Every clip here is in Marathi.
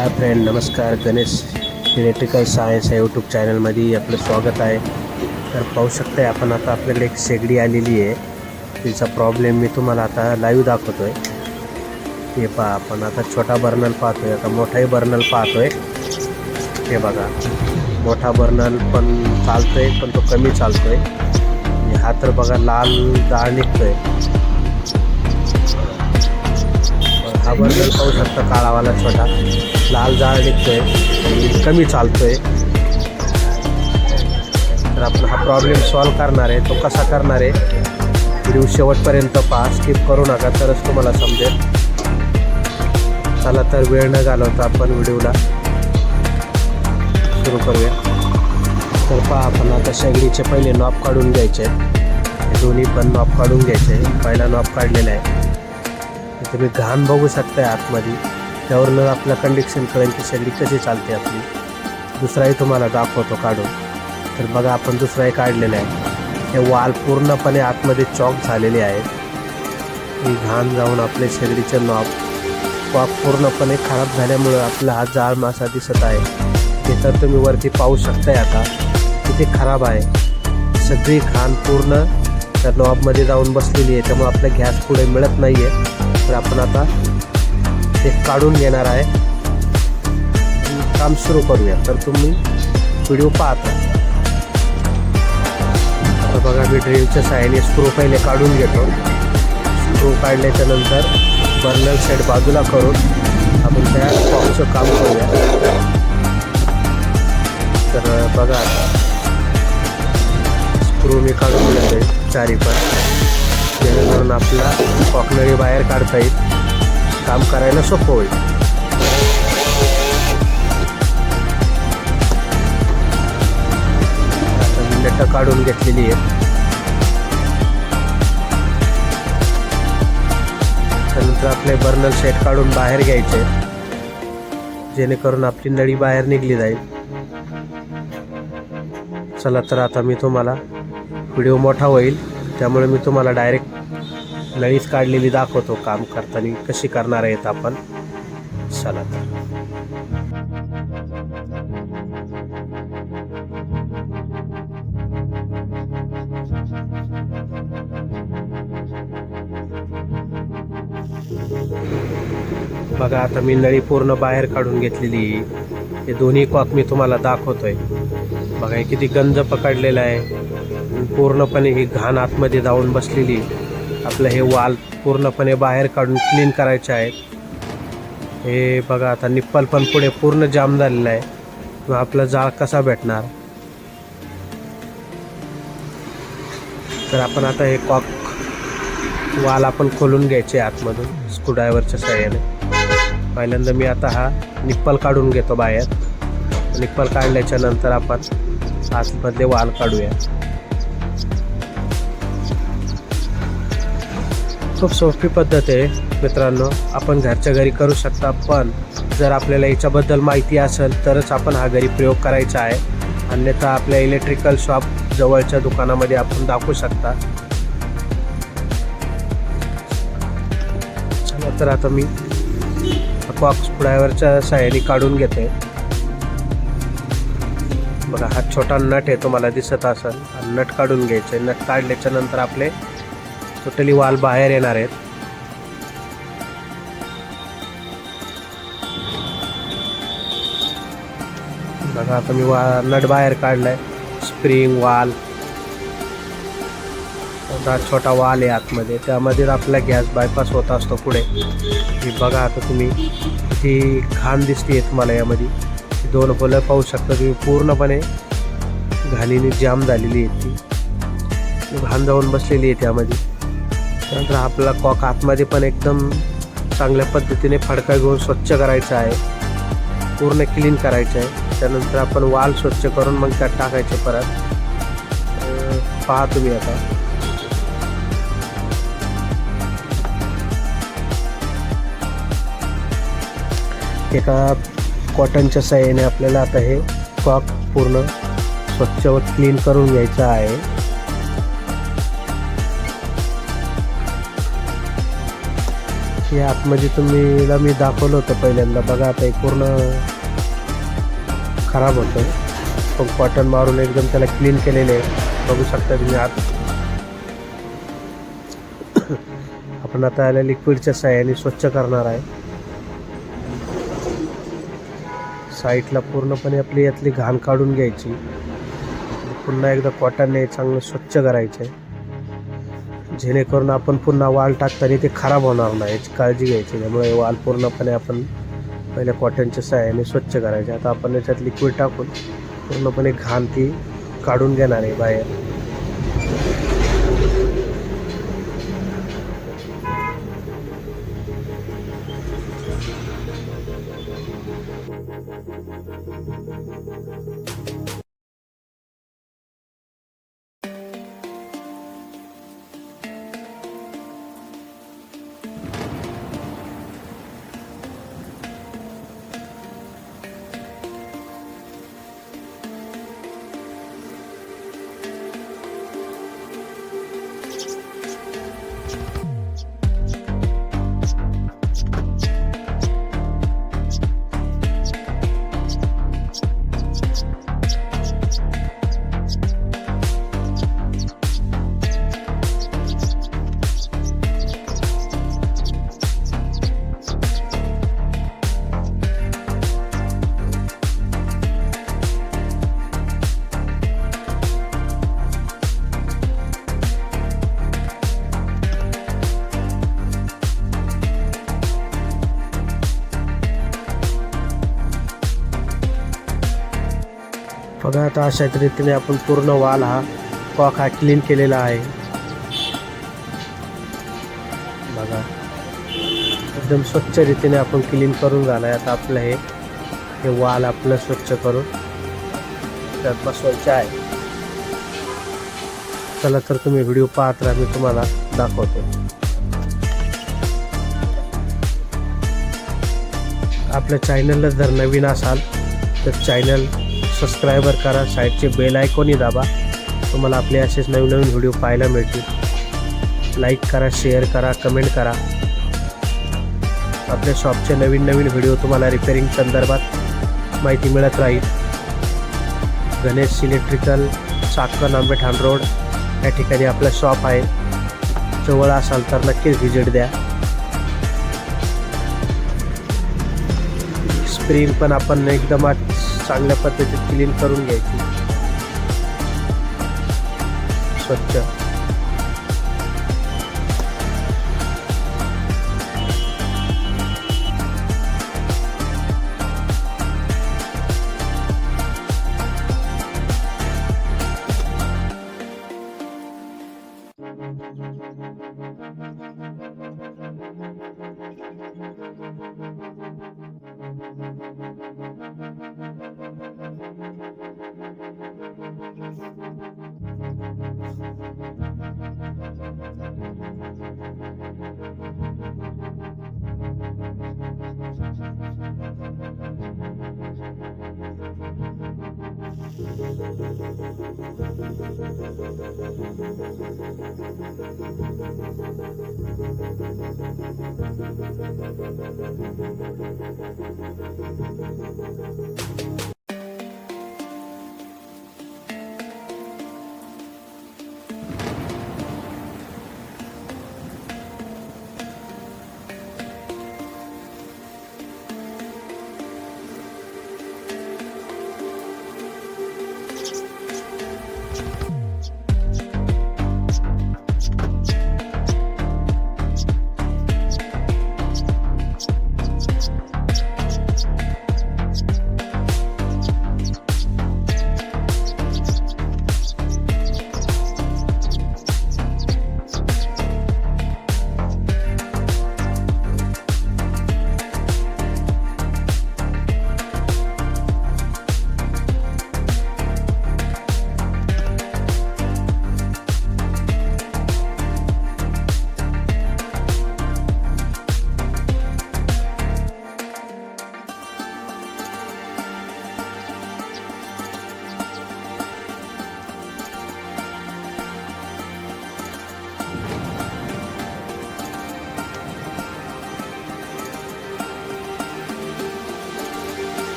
हाय फ्रेंड, नमस्कार. गणेश इलेक्ट्रिकल सायन्स या यूट्यूब चॅनलमध्ये आपलं स्वागत आहे. तर पाहू शकताय आपण आता आपल्याकडे एक शेगडी आलेली आहे. तिचा प्रॉब्लेम मी तुम्हाला आता लाईव्ह दाखवतो आहे. हे पहा, आपण आता छोटा बर्नल पाहतो आहे, आता मोठाही बर्नल पाहतो आहे. हे बघा, मोठा बर्नल पण चालतो आहे, पण तो कमी चालतो आहे. आणि हा तर बघा लाल जाळ निघतो आहे. हा बर्नल पाहू शकता, काळावाला छोटा लाल जाळ निघतोय आणि कमी चालतोय. तर आपण हा प्रॉब्लेम सॉल्व करणार आहे. तो कसा करणार आहे व्हिडिओ शेवटपर्यंत पहा, स्किप करू नका, तरच तुम्हाला समजेल. चला तर वेळ न घालवता आपण व्हिडिओला सुरू करूया. तर पहा, आपण आता शेगडीचे पहिले नॉब काढून घ्यायचे आहेत. दोन्ही पण नॉब काढून घ्यायचे. पहिला नॉब काढलेला आहे. तुम्ही घाण बघू शकताय आतमध्ये, त्यावरून आपल्या कंडिशन कळेल की शेगडी कशी चालते आपली. दुसराही तुम्हाला दाखवतो काढून. तर बघा, आपण दुसराही काढलेला आहे. हे वाल पूर्णपणे आतमध्ये चॉक झालेले आहेत. ही घाण जाऊन आपले शेगडीचे नॉब कॉक पूर्णपणे खराब झाल्यामुळं आपला हा जाळ मासा दिसत आहे. हे तर तुम्ही वरती पाहू शकताय आता किती खराब आहे. सगळी घाण पूर्ण त्या नॉबमध्ये जाऊन बसलेली आहे, त्यामुळे आपल्या गॅस पुढे मिळत नाही आहे. तर आपण आता ते काढून घेणार आहे. काम सुरू करूया. तर तुम्ही व्हिडिओ पाहता. आता बघा, मी ड्रिलच्या साहाय्याने स्क्रू पहिले काढून घेतो. स्क्रू काढल्याच्या नंतर बर्नल सेट बाजूला करून आपण त्या कॉकचं काम करूया. तर बघा, स्क्रू मी काढून घेतोय चारी पण, जेणेकरून आपला कॉकनळी बाहेर काढता येईल, काम करायला सोपं होईल. आता मी नट काढून घेतलेली आहे. त्यानंतर आपले बर्नल सेट काढून बाहेर घ्यायचे, जेणेकरून आपली नळी बाहेर निघली जाईल. चला तर आता मी तुम्हाला, व्हिडिओ मोठा होईल त्यामुळे मी तुम्हाला डायरेक्ट नळीच काढलेली दाखवतो काम करताना कशी करणार आहेत आपण. चला तर बघा, आता मी नळी पूर्ण बाहेर काढून घेतलेली. हे दोन्ही कॉक मी तुम्हाला दाखवतोय. बघा, हे किती गंज पकडलेलं आहे. पूर्णपणे ही घाण आतमध्ये जाऊन बसलेली. आपलं हे वाल पूर्णपणे बाहेर काढून क्लीन करायचे आहेत. हे बघा, आता निप्पल पण पुढे पूर्ण जाम झालेला आहे. मग आपला जाळ कसा भेटणार. तर आपण आता हे कॉक वाल आपण खोलून घ्यायचे आतमधून स्क्रूड्रायव्हरच्या साहाय्याने. पहिल्यांदा मी आता हा निप्पल काढून घेतो बाहेर. निप्पल काढल्याच्या नंतर आपण आतमधले वाल काढूया. खूप सोपी पद्धत आहे मित्रांनो, आपण घरच्या घरी करू शकता. पण जर आपल्याला याच्याबद्दल माहिती असेल तरच आपण हा घरी प्रयोग करायचा आहे. अन्यथा आपल्या इलेक्ट्रिकल शॉप जवळच्या दुकानामध्ये आपण दाखवू शकता. चला तर आता मी कॉक स्क्रूड्रायव्हरच्या साहाय्याने काढून घेते. बघा, हा छोटा नट आहे, तुम्हाला दिसत असेल. नट काढून घ्यायचे. नट काढल्याच्या नंतर आपले टोटली वाल बाहेर येणार आहेत. बघा, आता मी नट बाहेर काढलाय. स्प्रिंग वाल, छोटा वाल आहे आतमध्ये, त्यामध्ये आपला गॅस बायपास होत असतो पुढे. ही बघा, आता तुम्ही किती घाण दिसते तुम्हाला यामध्ये. दोन होलं पाहू शकता तुम्ही, पूर्णपणे घाणीने जाम झालेली आहे. ती घाण जाऊन बसलेली आहे त्यामध्ये. त्यानंतर आपला कॉक आतमध्ये पण एकदम चांगल्या पद्धतीने फडका घेऊन स्वच्छ करायचा आहे, पूर्ण क्लीन करायचं आहे. त्यानंतर आपण वाल स्वच्छ करून मग त्यात टाकायचे परत. पहा तुम्ही आता एका कॉटनच्या साहाय्याने आपल्याला आता हे कॉक पूर्ण स्वच्छ व क्लीन करून घ्यायचं आहे. हे आतमध्ये तुम्हीला मी दाखवलं होतं पहिल्यांदा. बघा आता हे पूर्ण खराब होतं, पण कॉटन मारून एकदम त्याला क्लीन केलेले आहे. बघू शकता तुम्ही आत. आपण आता याला लिक्विडच्या साह्याने स्वच्छ करणार आहे. साईडला पूर्णपणे आपली यातली घाण काढून घ्यायची. पुन्हा एकदा कॉटनने चांगलं स्वच्छ करायचं आहे, जेणेकरून आपण पुन्हा वाल टाकताना ते खराब होणार नाही याची काळजी घ्यायची. त्यामुळे वाल पूर्णपणे आपण पहिल्या कॉटनच्या साह्याने स्वच्छ करायचे. आता आपण याच्यात लिक्विड टाकून पूर्णपणे घाण ती काढून घेणार आहे बाहेर. बघा आता अशा रीतीने आपण पूर्ण वाल हा कॉक हा क्लीन केलेला आहे. बघा एकदम स्वच्छ रीतीने आपण क्लीन करून झालाय. आता आपलं हे वाल आपलं स्वच्छ करून त्यात बसवायचे आहे. चला तर तुम्ही व्हिडिओ पाहत राहा, मी तुम्हाला दाखवतो. आपल्या चॅनलला जर नवीन असाल तर चॅनल सबस्क्रायबर करा, साईडचे बेल आयकॉनही दाबा. तुम्हाला आपले असेच नवीन नवीन व्हिडिओ पाहायला मिळतील. लाईक करा, शेअर करा, कमेंट करा. आपल्या शॉपचे नवीन नवीन व्हिडिओ तुम्हाला रिपेअरिंग संदर्भात माहिती मिळत राहील. गणेश इलेक्ट्रिकल, चाकण, आंबेठाण रोड या ठिकाणी आपलं शॉप आहे. जवळ असाल तर नक्कीच व्हिजिट द्या. स्प्रिंग पण आपण एकदम चांगल्या पद्धतीत क्लीन करून घ्यायची स्वच्छ.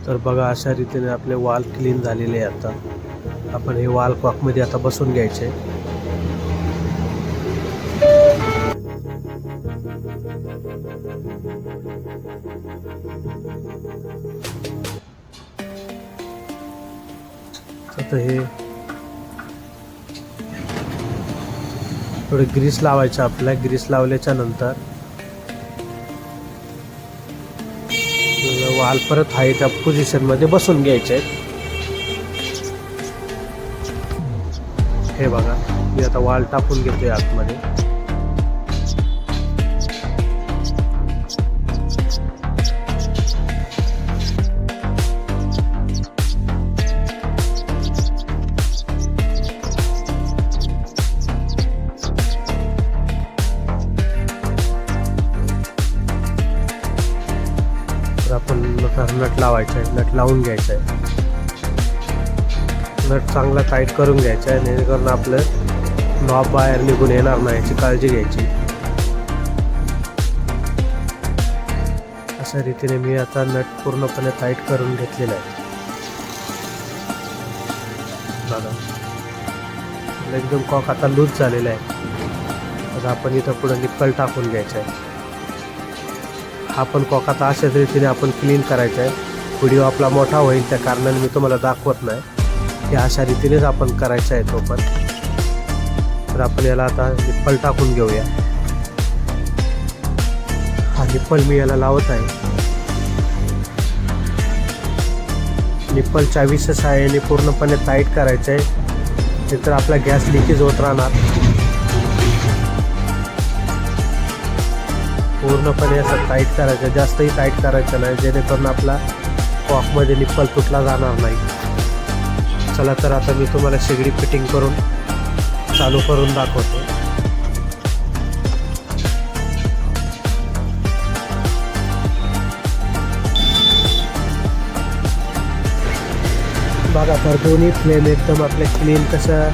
तर बघा अशा रीतीने आपले वाल क्लीन झालेले आहे. आता आपण हे वाल कॉकमध्ये आता बसून घ्यायचे. आता हे थोडे ग्रीस लावायचं. आपल्या ग्रीस लावल्याच्या नंतर वाल परत हाय त्या पोझिशन मध्ये बसून घ्यायचे. हे बघा मी आता वाल टाकून घेतोय आतमध्ये. तर आपण नट लावायचं आहे. नट लावून घ्यायचं आहे. नट चांगला टाईट करून घ्यायचा आहे जेणेकरून आपलं नॉब बाहेर निघून येणार नाही याची काळजी घ्यायची. अशा रीतीने मी आता नट पूर्णपणे टाईट करून घेतलेला आहे. बघा एकदम कॉक आता लूज झालेला आहे. आता आपण इथं पुढे निप्पल टाकून घ्यायचं आहे. हा पण कॉक आता अशाच रीतीने आपण क्लीन करायचा आहे. व्हिडिओ आपला मोठा होईल त्या कारणाने मी तुम्हाला दाखवत नाही. हे अशा रीतीनेच आपण करायचं आहे तो पण. तर आपण याला आता निप्पल टाकून घेऊया. हा निप्पल मी याला लावत आहे. निप्पल 24 सहाय्याने पूर्णपणे टाईट करायचं आहे. नाहीतर आपला गॅस लिकेज होत राहणार. पूर्णपणे असं टाईट करायचं. जास्तही टाईट करायचं नाही जेणेकरून आपला कॉकमध्ये निप्पल तुटला जाणार नाही. चला तर आता मी तुम्हाला शेगडी फिटिंग करून चालू करून दाखवतो. बघा तर दोन्ही फ्लेम एकदम आपले क्लीन कसं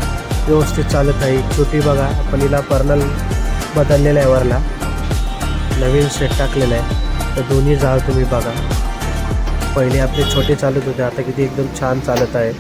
व्यवस्थित चालत आहे. छोटी बघा आपण हिला कर्नल बदललेला आहे. वरला नवीन सेट टाकलेला आहे. तर दोन्ही जाळ तुम्ही बघा. पहिले आपले छोटे चालत होते आता किती एकदम छान चालत आहे.